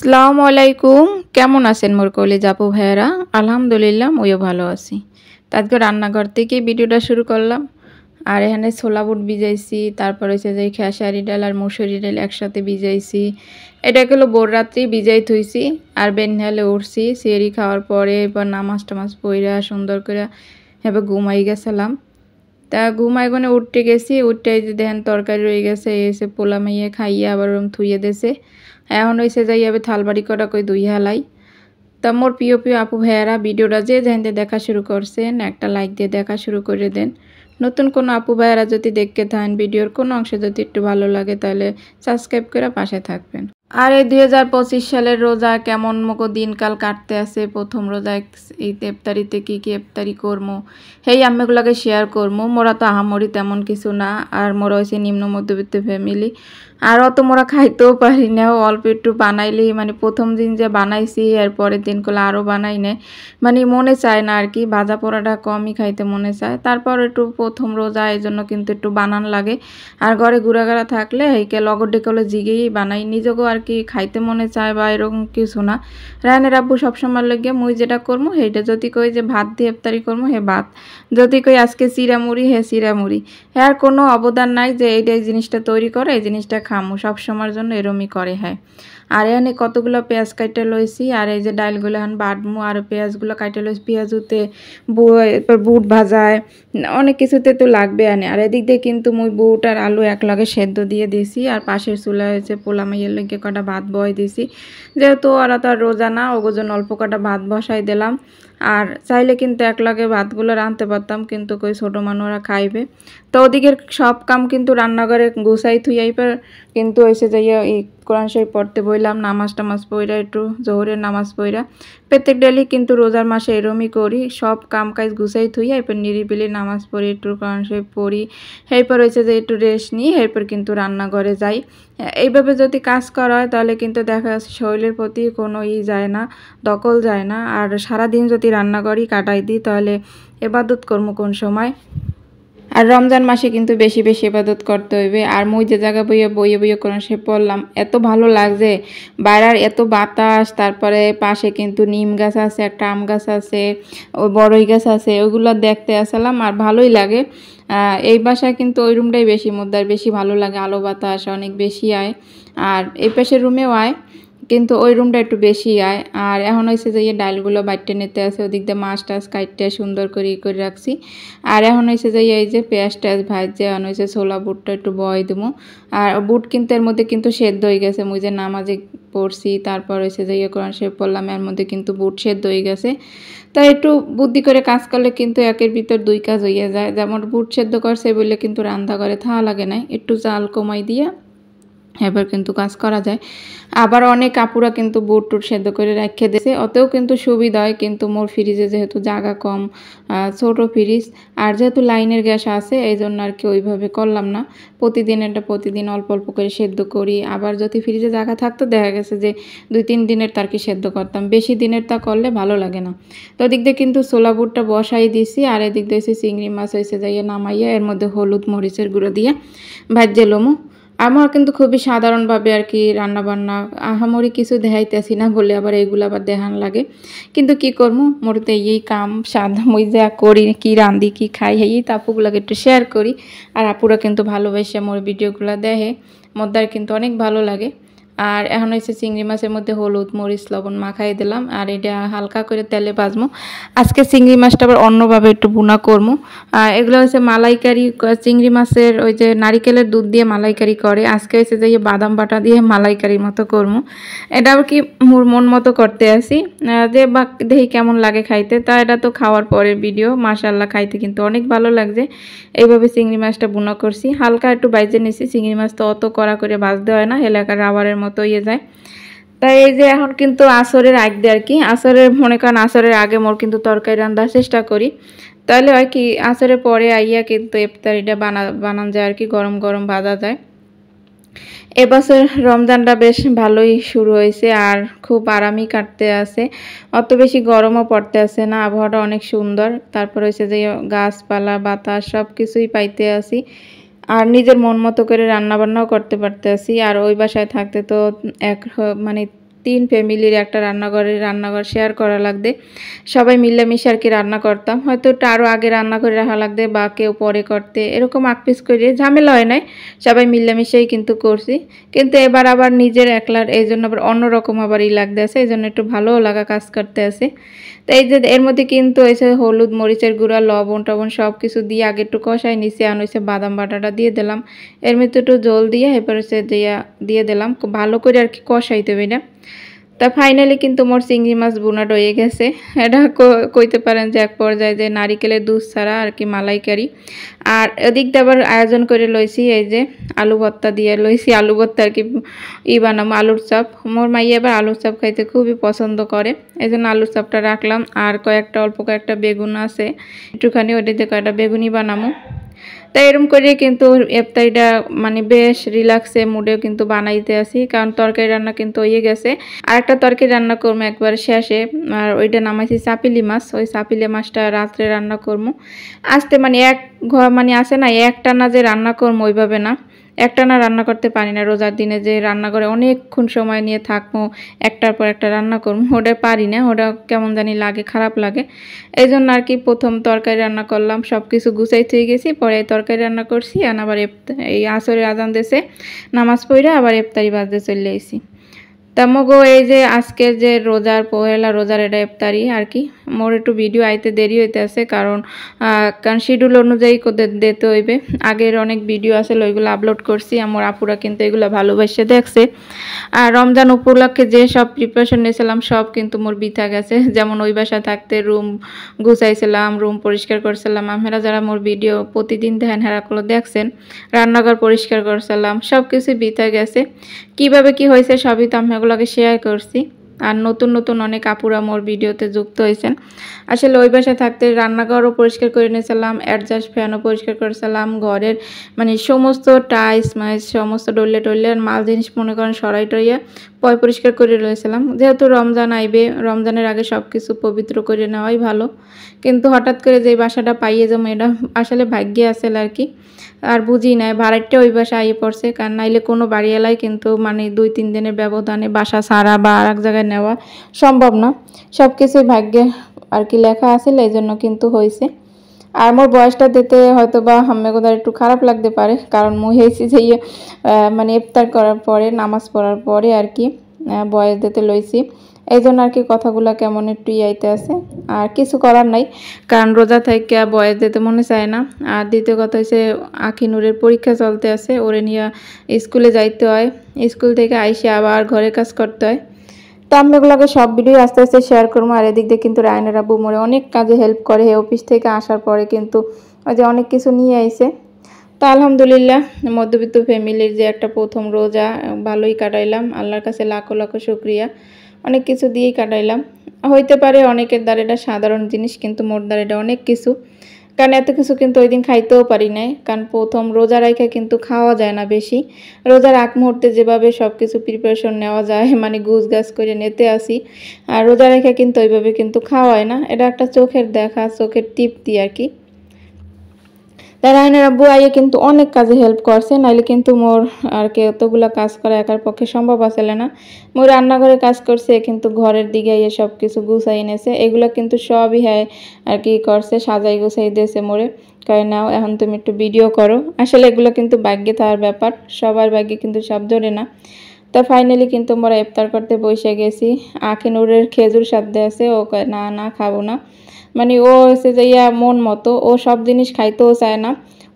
আসসালামু আলাইকুম। কেমন আছেন মোর কলিজা আপু ভাইয়েরা? আলহামদুলিল্লাহ মুইও ভালো আছি। তো আজকে রান্নাঘর থেকেই ভিডিওটা শুরু করলাম। আর এখানে ছোলা বুট ভিজাইছি, তারপর হচ্ছে যে খেসারি ডাল আর মুসুরি ডাল একসাথে ভিজাইছি। এটা হলো ভোর রাত্রি ভিজাই থুইছি আর বেনহালে উঠছি। সেহরি খাওয়ার পরে এবার নামাজ টামাজ পইরা সুন্দর করে এবার ঘুমাই গেছিলাম। তা ঘুমাই গনে উঠতে গেছি, উঠতে যে দেখেন তরকারি রয়ে গেছে, এসে পোলা মাইয়ে খাইয়ে আবার থুইয়ে দেছে। এখন হয়েছে যাই আবার থালবাড়ি কটা কই দুই হালাই। তা মোর প্রিয় প্রিয় আপু ভাইয়ারা, ভিডিওটা যে জানতে দেখা শুরু করছেন একটা লাইক দিয়ে দেখা শুরু করে দেন। নতুন কোনো আপু ভাইয়ারা যদি দেখতে থাকেন, ভিডিওর কোনো অংশে যদি একটু ভালো লাগে তাহলে সাবস্ক্রাইব করে পাশে থাকবেন। আর এই 2025 সালের রোজা কেমন মতো দিনকাল কাটতে আছে। প্রথম রোজা এই ইফতারিতে কি কি ইফতারি করবো সেই আম্মেগুলোকে শেয়ার করবো। মোরা তো আহামরি তেমন কিছু না, আর মোরা হয়েছে নিম্ন মধ্যবিত্ত ফ্যামিলি। আর অত মোরা খাইতেও পারি না, অল্প একটু বানাইলেই মানে প্রথম দিন যে বানাইছি এর পরের দিন করলে আরও বানাই নেয়, মানে মনে চায় না আর কি, ভাজা পোড়াটা কমই খাইতে মনে চায়। তারপর একটু প্রথম রোজা এই জন্য কিন্তু একটু বানান লাগে। আর ঘরে ঘুরাঘাড়া থাকলে এইকে লগর ডেকলে জিগেই বানাই, নিজেকেও আর কি খাইতে মনে চায় বা এরকম কিছু না। রায়নের আব্বু সবসময় লাগে মুই যেটা করবো সেইটা, যদি কই যে ভাত দিয়ে ইফতারি করবো হে ভাত, যদি কই আজকে চিড়ামুড়ি হে চিড়ামুড়ি। আর কোনো অবদান নাই যে এই জিনিসটা তৈরি করে এই জিনিসটা খামো, সবসময়ের জন্য এরমই করে। হ্যাঁ, আর এখানে কতগুলো পেঁয়াজ কাটতে লইছি, আর এই যে ডালগুলো এখন বাটমু, আর পেঁয়াজগুলো কাটতে লইছি। পেঁয়াজুতে বুট ভাজায় অনেক কিছুতে তো লাগবে আনে। আর এদিক দিয়ে কিন্তু মুই বুট আর আলু একলগে সেদ্ধ দিয়ে দিয়েছি, আর পাশের চুলা হয়েছে পোলা মাইয়ের লেগে কটা ভাত বয় দিছি। যেহেতু ওরা তো আর রোজা না, ওগোর জন্য অল্প কটা ভাত বসাই দিলাম। আর চাইলে কিন্তু একলগে ভাতগুলো রাঁধতে পারতাম, কিন্তু কই ছোটো মানুষরা খাইবে। তো ওদিকের সব কাম কিন্তু রান্নাঘরে গুছাই থুইয়াই পর কিন্তু এসে যাইয়া এই কোরআন শরীফ পড়তে বইলাম। নামাজ টামাজ পইরা একটু জোহরের নামাজ পইরা প্রত্যেক ডেলি কিন্তু রোজার মাসে এরমই করি, সব কাম কাজ গুছাই থুইয়া এরপর নিরিবিলি নামাজ পড়ি, একটু কোরআন শরীফ পড়ি। এরপর হয়েছে যে একটু রেস্ট নিই, এরপর কিন্তু রান্নাঘরে যাই। এইভাবে যদি কাজ করা হয় তাহলে কিন্তু দেখা যাচ্ছে শরীরের প্রতি কোনো যায় না, দখল যায় না। আর সারাদিন যদি রান্নাঘরই কাটাই দিই তাহলে এবাদত করবো কোন সময়? আর রমজান মাসে কিন্তু বেশি বেশি ইবাদত করতে হইবে। আর মুই যে জায়গা বইয়ে বইয়ে কোরআন শরীফ পড়লাম, এত ভালো লাগছে। বাইরের এত বাতাস, তারপরে পাশে কিন্তু নিম গাছ আছে, একটা আম গাছ আছে, ওই বড়ই গাছ আছে, ওইগুলো দেখতে আসলাম আর ভালোই লাগে। এই বাসায় কিন্তু ওই রুমটাই বেশি মধ্যে বেশি ভালো লাগে, আলো বাতাস অনেক বেশি আয়। আর এই পাশের রুমেও আয়, কিন্তু ওই রুমটা একটু বেশি আয়। আর এখন হয়েছে যে ডালগুলো বাইটে নিতে আছে, ওদিক দিয়ে মাছ টাছ কাটতে সুন্দর করে করে রাখছি। আর এখন হয়েছে যে এই যে পেঁয়াজ টাজ ভাজছে, এখন হয়েছে ছোলা বুটটা একটু বয় দেবো। আর বুট কিন্তু এর মধ্যে কিন্তু সেদ্ধ হয়ে গেছে, মুই যে নামাজে পড়ছি তারপর হয়েছে যে কোরআন শরীফ পড়লাম, এর মধ্যে কিন্তু বুট সেদ্ধ হয়ে গেছে। তাই একটু বুদ্ধি করে কাজ করলে কিন্তু একের ভিতর দুই কাজ হইয়া যায়। যেমন বুট সেদ্ধ করছে বললে কিন্তু রান্না করে থাকা লাগে না, একটু জাল কমাই দিয়া এবার কিন্তু কাজ করা যায়। আবার অনেক কাপুরা কিন্তু বুট টুট সেদ্ধ করে রেখে দিয়েছে, অতেও কিন্তু সুবিধা হয়। কিন্তু মোর ফ্রিজে যেহেতু জায়গা কম, ছোট ফ্রিজ, আর যেহেতু লাইনের গ্যাস আছে এই জন্য আর কি ওইভাবে করলাম না। প্রতিদিন অল্প অল্প করে সেদ্ধ করি। আবার যদি ফ্রিজে জায়গা থাকতো দেখা গেছে যে 2-3 দিনের তার কি সেদ্ধ করতাম, বেশি দিনের তা করলে ভালো লাগে না। তো ওদিক দিয়ে কিন্তু ছোলা বুটটা বসাই দিছি, আর এদিক দিয়ে হয়েছে চিংড়ি মাছ হয়েছে যাইয়া নামাইয়া এর মধ্যে হলুদ মরিচের গুঁড়ো দিয়ে ভাজে লমু। আমার কিন্তু খুবই সাধারণভাবে আর কি রান্নাবান্না, আহামরি কিছু দেখাইতেছি না বলে আবার এইগুলো আবার দেখান লাগে। কিন্তু কি করবো, মোর তো এই কাম সাদা মই যা করি, কি রান্ধি কি খাই এই আপুগুলোকে একটু শেয়ার করি। আর আপুরা কিন্তু ভালোবেসে মোর ভিডিওগুলো দেখে, মোদ্দার কিন্তু অনেক ভালো লাগে। আর এখন হয়েছে চিংড়ি মাছের মধ্যে হলুদ মরিচ লবণ মাখাই দিলাম, আর এটা হালকা করে তেলে ভাজবো। আজকে চিংড়ি মাছটা আবার অন্যভাবে একটু ভুনা করবো। এগুলো হচ্ছে মালাইকারি, চিংড়ি মাছের ওই যে নারিকেলের দুধ দিয়ে মালাইকারি করে, আজকে হয়েছে যে বাদাম বাটা দিয়ে মালাইকারির মতো করবো। এটা আর কি মোর মন মতো করতে আসি, যে বা দেখি কেমন লাগে খাইতে। তা এটা তো খাওয়ার পরের ভিডিও, মাশাআল্লাহ খাইতে কিন্তু অনেক ভালো লাগছে। এইভাবে চিংড়ি মাছটা ভুনা করছি, হালকা একটু বাইজে নিছি। চিংড়ি মাছ তো অত কড়া করে ভাজতে হয় না, এলাকার রাবারের মতো ইয়ে যায়। তাই এই যে এখন কিন্তু আসরের আগে আর কি, আসরের মনে করেন আসরের আগে মোর কিন্তু তরকারি রান্নার চেষ্টা করি, তাহলে হয় কি আসরের পরে আইয়া কিন্তু ইফতারিটা বানান যায় আর কি, গরম গরম ভাজা যায়। এবছর রমজানটা বেশ ভালোই শুরু হয়েছে, আর খুব আরামই কাটতে আছে, অত বেশি গরমও পড়তে আছে না, আবহাওয়াটা অনেক সুন্দর। তারপর হয়েছে যে গাছপালা বাতাস সব কিছুই পাইতে আসি, আর নিজের মন মতো করে রান্নাবান্নাও করতে পারতে আসি। আর ওই বাসায় থাকতে তো মানে 3 ফ্যামিলির একটা রান্নাঘর শেয়ার করা লাগবে। সবাই মিলেমিশে আর কি রান্না করতাম। হয়তো একটু আরও আগে রান্না করে রাখা লাগবে বা কেউ পরে করতে, এরকম আকপিস করে ঝামেলা হয় নাই, সবাই মিলেমিশেই কিন্তু করছি। কিন্তু এবার আবার নিজের একলার, এই জন্য আবার অন্যরকম আবার লাগতে আছে, এই জন্য একটু ভালোও লাগা কাজ করতে আছে। তো এই যে এর মধ্যে কিন্তু হয়েছে হলুদ, মরিচের গুঁড়া, লবণ টবণ সব কিছু দিয়ে আগে একটু কষাই নিচে হয়েছে বাদাম বাটাটা দিয়ে দিলাম। এর মধ্যে একটু জল দিয়ে এরপর হচ্ছে দিয়ে দিলাম, ভালো করে আর কি কষাইতে হবে না। তা ফাইনালি কিন্তু মোর চিংড়ি মাছ বোনাট হয়ে গেছে। এটা কইতে পারেন যে এক পর্যায়ে যে নারিকেলের দুধ ছাড়া আর কি মালাইকারি। আর এদিক দিয়ে আবার আয়োজন করে লইছি এই যে আলু ভর্তা দিয়ে লইছি, আলু ভর্তা আর কি বানাবো, আলুর চপ। মোর মাইয়া এবার আলুর চপ খাইতে খুবই পছন্দ করে, এই জন্য আলুর চপটা রাখলাম। আর অল্প কয়েকটা বেগুন আছে, একটুখানি ওইটা দিয়ে কয়েকটা বেগুনি বানাবো। তাই এরকম করে কিন্তু ইফতারিটা মানে বেশ রিল্যাক্সে মুডেও কিন্তু বানাইতে আসি, কারণ তরকারি রান্না কিন্তু হয়ে গেছে। আর একটা তরকারি রান্না করবো একবার শেষে, আর ওইটা নামাইছি চাপিলি মাছ। ওই চাপিলি মাছটা রাত্রে রান্না করবো আস্তে, মানে এক ঘর মানে আসে না একটানা যে রান্না করবো ওইভাবে না, একটানা রান্না করতে পারি না। রোজার দিনে যে রান্না করে অনেকক্ষণ সময় নিয়ে থাকবো, একটার পর একটা রান্না করবো, ওটা পারি না, ওটা কেমন জানি লাগে, খারাপ লাগে। এই জন্য আর কি প্রথম তরকারি রান্না করলাম, সব কিছু গুছাই থয়ে গেছি, পরে তরকারি রান্না করছি। আর আবার এই আসরের আজান দিয়েছে, নামাজ পড়ে আবার ইফতারি বাজতে চলে আইছি। তামগো এই যে আজকের যে রোজার পহেলা রোজার এটা ইফতারি আর কি। মোর একটু ভিডিও আইতে দেরি হইতে আছে, কারণ শিডিউল অনুযায়ী দিতে হইবে। আগের অনেক ভিডিও আছে ওইগুলো আপলোড করছি, আমার আপুরা কিন্তু এগুলো ভালোবাসে দেখছে। আর রমজান উপলক্ষে যে সব প্রিপারেশন নিয়েছিলাম সব কিন্তু মোর বিথা গেছে। যেমন ওই বাসা থাকতে রুম গুছাইছিলাম, রুম পরিষ্কার করছিলাম, আপনারা যারা মোর ভিডিও প্রতিদিন দেখেন হেরাগুলো দেখছেন, রান্নাঘর পরিষ্কার করছিলাম, সব কিছু বিথা গেছে। কিভাবে কি হয়েছে সবই তো আমি এগুলোকে শেয়ার করছি। আর নতুন নতুন অনেক আপুরা মোর ভিডিওতে যুক্ত হয়েছেন। আসলে ওই বাসায় থাকতে রান্নাঘরও পরিষ্কার করে নিয়েছিলাম, অ্যাডজাস্ট ফ্যানও পরিষ্কার করেছিলাম, ঘরের মানে সমস্ত টাইলস সমস্ত ডলে মাল জিনিস মনে করেন সরাই টরাইয়া পরিষ্কার করে রয়েছিলাম। যেহেতু রমজান আইবে, রমজানের আগে সব কিছু পবিত্র করে নেওয়াই ভালো। কিন্তু হঠাৎ করে যে বাসাটা পাইয়ে যাবো এটা আসলে ভাগ্যে আসলে আর কি। আর বুঝি নাই ভাড়াটা ওই বাসা আইয়ে পড়ছে, কারণ নাইলে কোনো বাড়িওয়ালাই কিন্তু মানে 2-3 দিনের ব্যবধানে বাসা ছাড়া বা আর এক জায়গায় নেওয়া সম্ভব না। সব কিছুই ভাগ্যে আর কি লেখা আছিল, এই জন্য কিন্তু হয়েছে। আর মোর বয়সটা দিতে হয়তো বা হাম্মেগোদার একটু খারাপ লাগতে পারে, কারণ মুই হয়েছি যে মানে ইফতার করার পরে নামাজ পড়ার পরে আর কি বয়স দিতে লইছি, এই জন্য আর কি কথাগুলো কেমন একটু আইতে আছে। আর কিছু করার নাই, কারণ রোজা থেকে বয়স দিতে মনে চায় না। আর দ্বিতীয় কথা হচ্ছে আখিনুরের পরীক্ষা চলতে আছে, ওরে নিয়ে স্কুলে যাইতে হয়, স্কুল থেকে আইসে আবার ঘরের কাজ করতে হয়। তো আমি এগুলোকে সব ভিডিও আস্তে আস্তে শেয়ার করবো। আর এদিক দিয়ে কিন্তু রায়নের আব্বু মোরে অনেক কাজে হেল্প করে, অফিস থেকে আসার পরে কিন্তু ওই যে অনেক কিছু নিয়ে আইছে। তো আলহামদুলিল্লাহ মধ্যবিত্ত ফ্যামিলির যে একটা প্রথম রোজা ভালোই কাটাইলাম, আল্লাহর কাছে লাখো লাখো শুকরিয়া। অনেক কিছু দিয়েই কাটাইলাম। হইতে পারে অনেকের দ্বারা এটা সাধারণ জিনিস, কিন্তু মোর দ্বারা এটা অনেক কিছু, কারণ এত কিছু কিন্তু ওই দিন খাইতেও পারি নাই, কারণ প্রথম রোজা রাখা কিন্তু খাওয়া যায় না বেশি। রোজার আগ মুহূর্তে যেভাবে সব কিছু প্রিপারেশন নেওয়া যায় মানে গুছ গাছ করে নিতে আসি, আর রোজা রেখা কিন্তু ওইভাবে কিন্তু খাওয়া হয় না। এটা একটা চোখের দেখা, চোখের তৃপ্তি আর কি। তাই রায়নের আব্বু আইয়ে কিন্তু অনেক কাজে হেল্প করছে, নাইলে কিন্তু মোর আর কি এতগুলো কাজ করা একার পক্ষে সম্ভব আসলে না। মোর রান্নাঘরে কাজ করছে, কিন্তু ঘরের দিকে আইয়ে সব কিছু গুছাই এনেছে, এগুলো কিন্তু সবই হ্যাঁ আর কি করছে, সাজাই গুছাই দিয়েছে মোরে, কয় নাও এখন তুমি একটু ভিডিও করো। আসলে এগুলো কিন্তু ভাগ্যে থাকার ব্যাপার, সবার ভাগ্যে কিন্তু সব ধরে না। তা ফাইনালি কিন্তু মোরা ইফতার করতে বসে গেছি। আখিনুরের খেজুর সাথে আছে, ও কয় না না খাবো না, মানে ও হচ্ছে যে মন মতো ও সব জিনিস খাইতেও চায় না,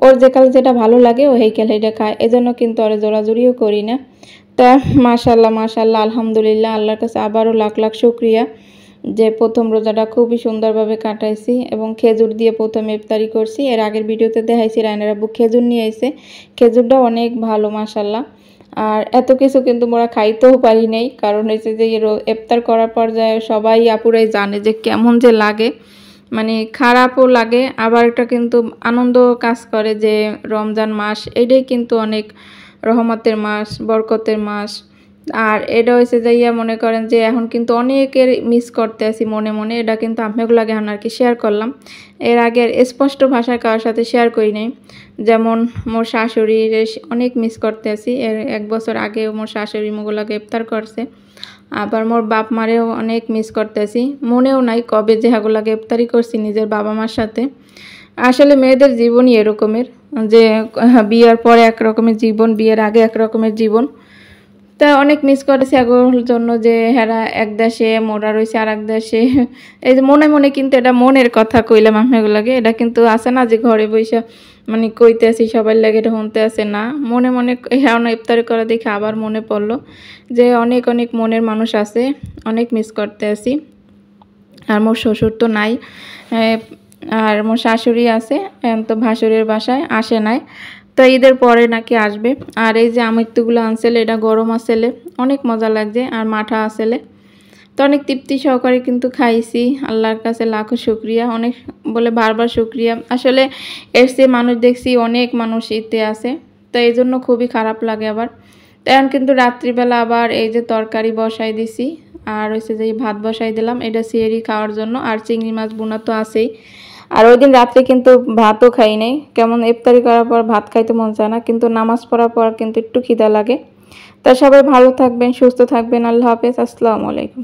ওর যেকাল যেটা ভালো লাগে ও হেইকাল এটা খায়, এজন্য কিন্তু ওরা জোরাজুরিও করি না। তা মাশাল্লাহ মাশাল্লাহ আলহামদুলিল্লাহ, আল্লাহর কাছে আবারও লাখ লাখ শুকরিয়া যে প্রথম রোজাটা খুবই সুন্দরভাবে কাটাইছি এবং খেজুর দিয়ে প্রথমে ইফতারি করছি। এর আগের ভিডিওতে দেখাইছি রায়নের আব্বু খেজুর নিয়ে আইছে, খেজুরটা অনেক ভালো মাশাল্লাহ। আর এত কিছু কিন্তু মোরা খাইতেও পারি নাই, কারণ হচ্ছে যে ইফতার করার পর যায় সবাই আপুরাই জানে যে কেমন যে লাগে, মানে খারাপও লাগে, আবার এটা কিন্তু আনন্দ কাজ করে যে রমজান মাস এটাই কিন্তু অনেক রহমতের মাস, বরকতের মাস। আর এটা হয়েছে যে মনে করেন যে এখন কিন্তু অনেকের মিস করতে আসি মনে মনে, এটা কিন্তু আপনাগুলোকে এখন আর কি শেয়ার করলাম। এর আগে স্পষ্ট ভাষায় কারোর সাথে শেয়ার করি নাই, যেমন মোর শাশুড়ি অনেক মিস করতে আসি। এর 1 বছর আগে মোর শাশুড়ি মোগুলাকে ইফতার করছে, আবার মোর বাপ মারেও অনেক মিস করতেছি, মনেও নাই কবে যে হাগুলাকে ইফতারি করছি নিজের বাবা মার সাথে। আসলে মেয়েদের জীবনই এরকমের যে বিয়ের পরে এক রকমের জীবন, বিয়ের আগে এক রকমের জীবন। তা অনেক মিস করেছি এগুলোর জন্য যে হেরা এক দেশে মোরা রয়েছে আর এক দেশে। এই যে মনে মনে কিন্তু এটা মনের কথা কইলাম আপনাগুলাকে, এটা কিন্তু আছে না যে ঘরে বসে মানে কইতে আসি সবাই লাগে, এটা শুনতে আসে না। মনে মনে হ্যাঁ না ইফতারি করা দেখে আবার মনে পড়লো যে অনেক অনেক মনের মানুষ আছে, অনেক মিস করতে আসি। আর মোর শ্বশুর তো নাই, আর মোর শাশুড়ি আছে, তো ভাসুরের বাসায় আসে নাই, তো ঈদের পরে নাকি আসবে। আর এই যে আমৃত্যুগুলো আনছেলে, এটা গরম আসলে অনেক মজা লাগছে, আর মাঠা আসলে তো অনেক তৃপ্তি সহকারে কিন্তু খাইছি। আল্লাহর কাছে লাখো শুক্রিয়া, অনেক বলে বারবার শুক্রিয়া। আসলে এর চেয়ে মানুষ দেখছি অনেক মানুষ ঈদে আছে, তো এই জন্য খুবই খারাপ লাগে। আবার এখন কিন্তু রাত্রিবেলা আবার এই যে তরকারি বসাই দিছি, আর হচ্ছে যে ভাত বসাই দিলাম, এটা সিয়েরি খাওয়ার জন্য। আর চিংড়ি মাছ বোনা তো আছেই। আর ওই দিন রাত্রে কিন্তু ভাতও খাই নাই, কেমন ইফতারি করার পর ভাত খাইতে মন চায় না, কিন্তু নামাজ পড়ার পর কিন্তু একটু খিদা লাগে। তা সবাই ভালো থাকবেন, সুস্থ থাকবেন, আল্লাহ হাফেজ, আসসালামু আলাইকুম।